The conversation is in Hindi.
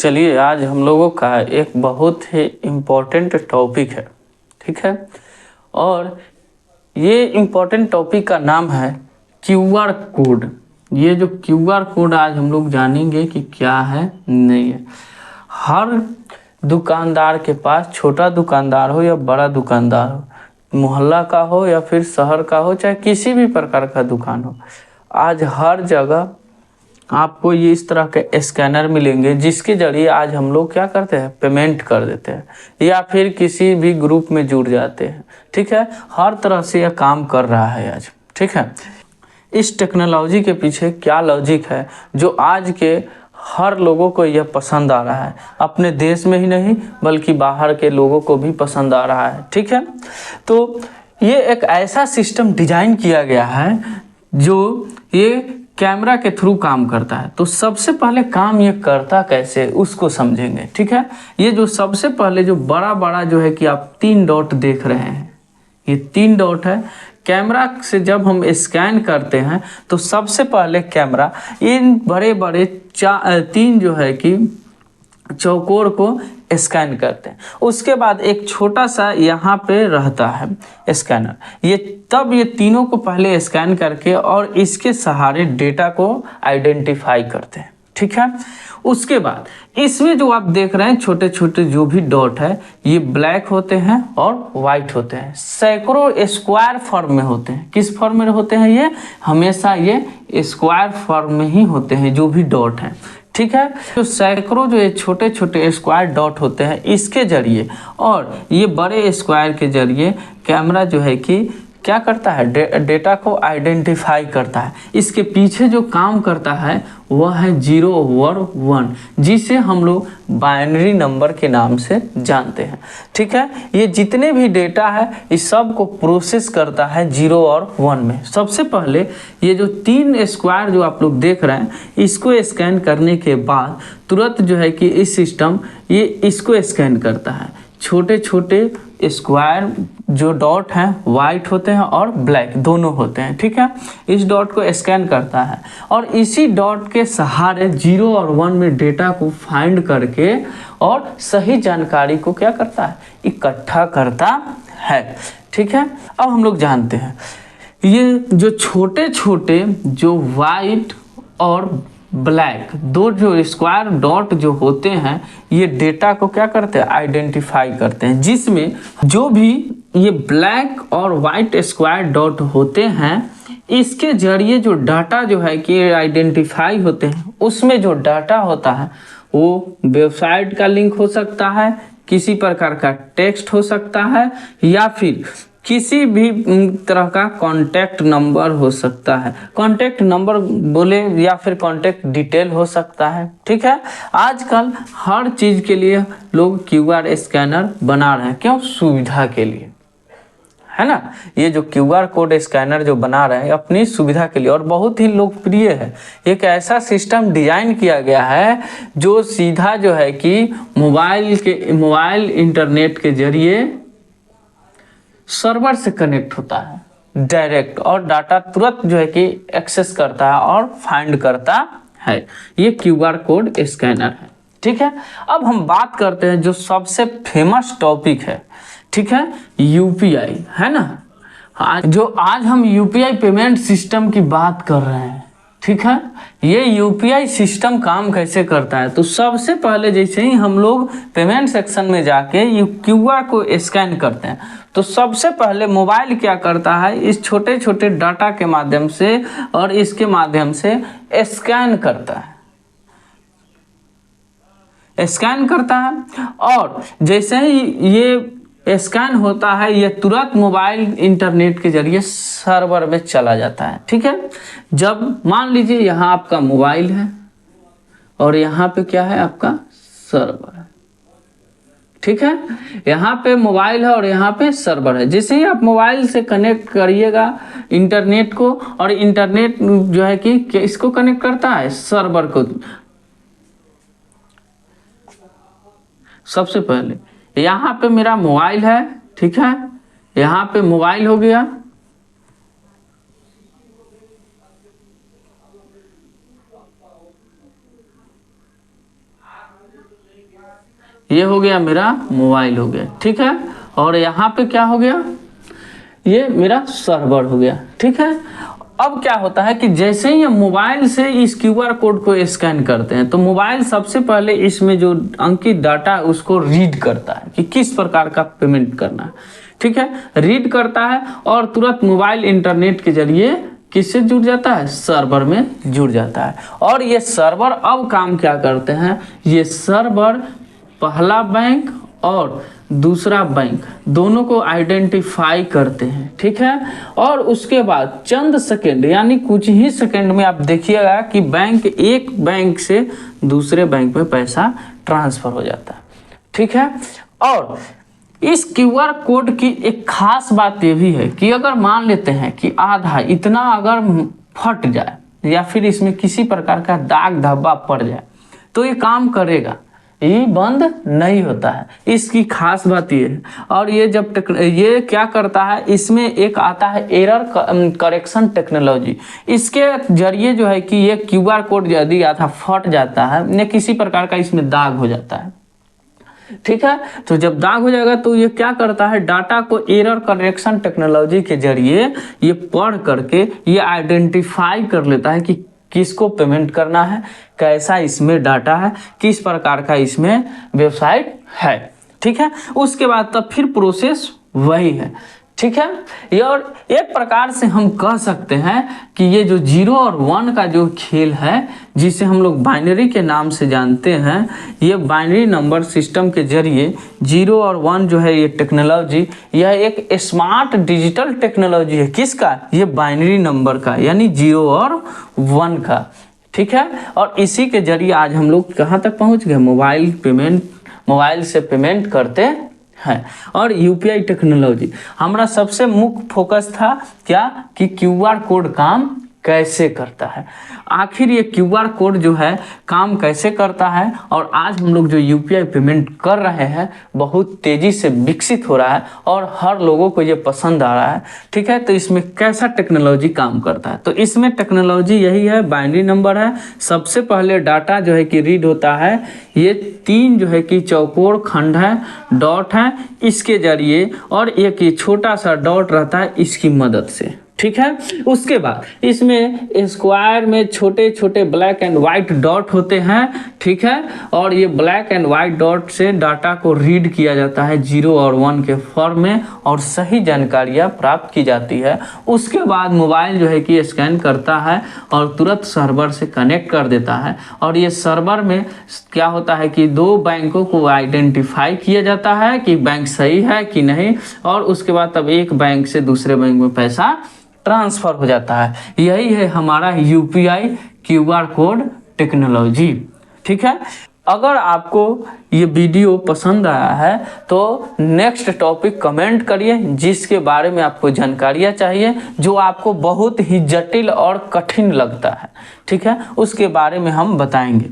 चलिए आज हम लोगों का एक बहुत ही इम्पोर्टेंट टॉपिक है, ठीक है। और ये इम्पोर्टेंट टॉपिक का नाम है क्यूआर कोड। ये जो क्यूआर कोड आज हम लोग जानेंगे कि क्या है नहीं है। हर दुकानदार के पास, छोटा दुकानदार हो या बड़ा दुकानदार हो, मोहल्ला का हो या फिर शहर का हो, चाहे किसी भी प्रकार का दुकान हो, आज हर जगह आपको ये इस तरह के स्कैनर मिलेंगे जिसके जरिए आज हम लोग क्या करते हैं, पेमेंट कर देते हैं या फिर किसी भी ग्रुप में जुड़ जाते हैं, ठीक है। हर तरह से यह काम कर रहा है आज, ठीक है। इस टेक्नोलॉजी के पीछे क्या लॉजिक है जो आज के हर लोगों को यह पसंद आ रहा है, अपने देश में ही नहीं बल्कि बाहर के लोगों को भी पसंद आ रहा है, ठीक है। तो ये एक ऐसा सिस्टम डिजाइन किया गया है जो ये कैमरा के थ्रू काम करता है। तो सबसे पहले काम ये करता कैसे उसको समझेंगे, ठीक है। ये जो सबसे पहले जो बड़ा बड़ा जो है कि आप 3 डॉट देख रहे हैं, ये 3 डॉट है। कैमरा से जब हम स्कैन करते हैं तो सबसे पहले कैमरा इन बड़े बड़े 3 जो है कि चौकोर को स्कैन करते हैं। उसके बाद एक छोटा सा यहाँ पे रहता है स्कैनर, ये तब ये तीनों को पहले स्कैन करके और इसके सहारे डेटा को आइडेंटिफाई करते हैं, ठीक है। उसके बाद इसमें जो आप देख रहे हैं छोटे छोटे जो भी डॉट है ये ब्लैक होते हैं और वाइट होते हैं, सैकड़ों स्क्वायर फॉर्म में होते हैं। किस फॉर्म में होते हैं? ये हमेशा ये स्क्वायर फॉर्म में ही होते हैं जो भी डॉट हैं, ठीक है। तो सैकड़ों जो ये छोटे छोटे स्क्वायर डॉट होते हैं इसके जरिए और ये बड़े स्क्वायर के जरिए कैमरा जो है कि क्या करता है, डेटा को आइडेंटिफाई करता है। इसके पीछे जो काम करता है वह है 0 और 1, जिसे हम लोग बाइनरी नंबर के नाम से जानते हैं, ठीक है। ये जितने भी डेटा है इस सब को प्रोसेस करता है 0 और 1 में। सबसे पहले ये जो 3 स्क्वायर जो आप लोग देख रहे हैं इसको स्कैन करने के बाद तुरंत जो है कि इस सिस्टम ये इसको स्कैन करता है। छोटे छोटे स्क्वायर जो डॉट हैं वाइट होते हैं और ब्लैक दोनों होते हैं, ठीक है। इस डॉट को स्कैन करता है और इसी डॉट के सहारे 0 और 1 में डेटा को फाइंड करके और सही जानकारी को क्या करता है, इकट्ठा करता है, ठीक है। अब हम लोग जानते हैं ये जो छोटे छोटे जो वाइट और ब्लैक दो जो स्क्वायर डॉट जो होते हैं ये डेटा को क्या करते हैं, आइडेंटिफाई करते हैं। जिसमें जो भी ये ब्लैक और वाइट स्क्वायर डॉट होते हैं इसके जरिए जो डाटा जो है कि आइडेंटिफाई होते हैं उसमें जो डाटा होता है वो वेबसाइट का लिंक हो सकता है, किसी प्रकार का टेक्स्ट हो सकता है या फिर किसी भी तरह का कांटेक्ट नंबर हो सकता है। कांटेक्ट नंबर बोले या फिर कांटेक्ट डिटेल हो सकता है, ठीक है। आजकल हर चीज़ के लिए लोग क्यूआर स्कैनर बना रहे हैं, क्यों? सुविधा के लिए, है ना। ये जो क्यूआर कोड स्कैनर जो बना रहे हैं अपनी सुविधा के लिए और बहुत ही लोकप्रिय है। एक ऐसा सिस्टम डिजाइन किया गया है जो सीधा जो है कि मोबाइल इंटरनेट के जरिए सर्वर से कनेक्ट होता है डायरेक्ट और डाटा तुरंत जो है कि एक्सेस करता है और फाइंड करता है। ये क्यूआर कोड स्कैनर है, ठीक है। अब हम बात करते हैं जो सबसे फेमस टॉपिक है, ठीक है, यूपीआई, है ना। आज हम यूपीआई पेमेंट सिस्टम की बात कर रहे हैं, ठीक है। ये यूपीआई सिस्टम काम कैसे करता है? तो सबसे पहले जैसे ही हम लोग पेमेंट सेक्शन में जाके क्यूआर को स्कैन करते हैं तो सबसे पहले मोबाइल क्या करता है, इस छोटे छोटे डाटा के माध्यम से और इसके माध्यम से स्कैन करता है और जैसे ही ये स्कैन होता है ये तुरंत मोबाइल इंटरनेट के जरिए सर्वर में चला जाता है, ठीक है। जब मान लीजिए यहाँ आपका मोबाइल है और यहाँ पे क्या है, आपका सर्वर है, ठीक है। यहाँ पे मोबाइल है और यहाँ पे सर्वर है। जैसे ही आप मोबाइल से कनेक्ट करिएगा इंटरनेट को और इंटरनेट जो है कि इसको कनेक्ट करता है सर्वर को। सबसे पहले यहाँ पे मेरा मोबाइल है, ठीक है, यहाँ पे मोबाइल हो गया, ये हो गया मेरा मोबाइल हो गया, ठीक है। और यहाँ पे क्या हो गया, ये मेरा सर्वर हो गया, ठीक है। अब क्या होता है कि जैसे ही हम मोबाइल से इस क्यूआर कोड को स्कैन करते हैं तो मोबाइल सबसे पहले इसमें जो अंकित डाटा है उसको रीड करता है कि किस प्रकार का पेमेंट करना है, ठीक है। रीड करता है और तुरंत मोबाइल इंटरनेट के जरिए किससे जुड़ जाता है, सर्वर में जुड़ जाता है। और ये सर्वर अब काम क्या करते हैं, ये सर्वर पहला बैंक और दूसरा बैंक दोनों को आइडेंटिफाई करते हैं, ठीक है। और उसके बाद चंद सेकंड यानी कुछ ही सेकंड में आप देखिएगा कि एक बैंक से दूसरे बैंक में पैसा ट्रांसफर हो जाता है, ठीक है। और इस क्यूआर कोड की एक खास बात ये भी है कि अगर मान लेते हैं कि आधा इतना अगर फट जाए या फिर इसमें किसी प्रकार का दाग धब्बा पड़ जाए तो ये काम करेगा, ये बंद नहीं होता है। इसकी खास बात ये है। और ये जब ये क्या करता है, इसमें एक आता है एरर करेक्शन टेक्नोलॉजी। इसके जरिए जो है कि ये क्यूआर कोड यदि आधा फट जाता है या किसी प्रकार का इसमें दाग हो जाता है, ठीक है, तो जब दाग हो जाएगा तो ये क्या करता है, डाटा को एरर करेक्शन टेक्नोलॉजी के जरिए ये पढ़ करके ये आइडेंटिफाई कर लेता है कि किसको पेमेंट करना है, कैसा इसमें डाटा है, किस प्रकार का इसमें वेबसाइट है, ठीक है। उसके बाद तब फिर प्रोसेस वही है, ठीक है। ये और एक प्रकार से हम कह सकते हैं कि ये जो 0 और 1 का जो खेल है जिसे हम लोग बाइनरी के नाम से जानते हैं, ये बाइनरी नंबर सिस्टम के जरिए 0 और 1 जो है ये टेक्नोलॉजी, यह एक स्मार्ट डिजिटल टेक्नोलॉजी है। किसका, ये बाइनरी नंबर का यानी 0 और 1 का, ठीक है। और इसी के जरिए आज हम लोग कहाँ तक पहुँच गए, मोबाइल से पेमेंट करते है। और यूपीआई टेक्नोलॉजी हमारा सबसे मुख्य फोकस था क्या, कि क्यूआर कोड काम कैसे करता है, आखिर ये क्यूआर कोड जो है काम कैसे करता है। और आज हम लोग जो यूपीआई पेमेंट कर रहे हैं बहुत तेज़ी से विकसित हो रहा है और हर लोगों को ये पसंद आ रहा है, ठीक है। तो इसमें कैसा टेक्नोलॉजी काम करता है, तो इसमें टेक्नोलॉजी यही है, बाइनरी नंबर है। सबसे पहले डाटा जो है कि रीड होता है, ये 3 जो है कि चौकोर खंड है, डॉट है इसके जरिए, और एक ये छोटा सा डॉट रहता है इसकी मदद से, ठीक है। उसके बाद इसमें स्क्वायर में छोटे छोटे ब्लैक एंड व्हाइट डॉट होते हैं, ठीक है। और ये ब्लैक एंड व्हाइट डॉट से डाटा को रीड किया जाता है 0 और 1 के फॉर्म में और सही जानकारियां प्राप्त की जाती है। उसके बाद मोबाइल जो है कि स्कैन करता है और तुरंत सर्वर से कनेक्ट कर देता है। और ये सर्वर में क्या होता है कि 2 बैंकों को आइडेंटिफाई किया जाता है कि बैंक सही है कि नहीं, और उसके बाद तब एक बैंक से दूसरे बैंक में पैसा ट्रांसफर हो जाता है। यही है हमारा यूपीआई क्यूआर कोड टेक्नोलॉजी, ठीक है। अगर आपको ये वीडियो पसंद आया है तो नेक्स्ट टॉपिक कमेंट करिए जिसके बारे में आपको जानकारियाँ चाहिए, जो आपको बहुत ही जटिल और कठिन लगता है, ठीक है, उसके बारे में हम बताएंगे।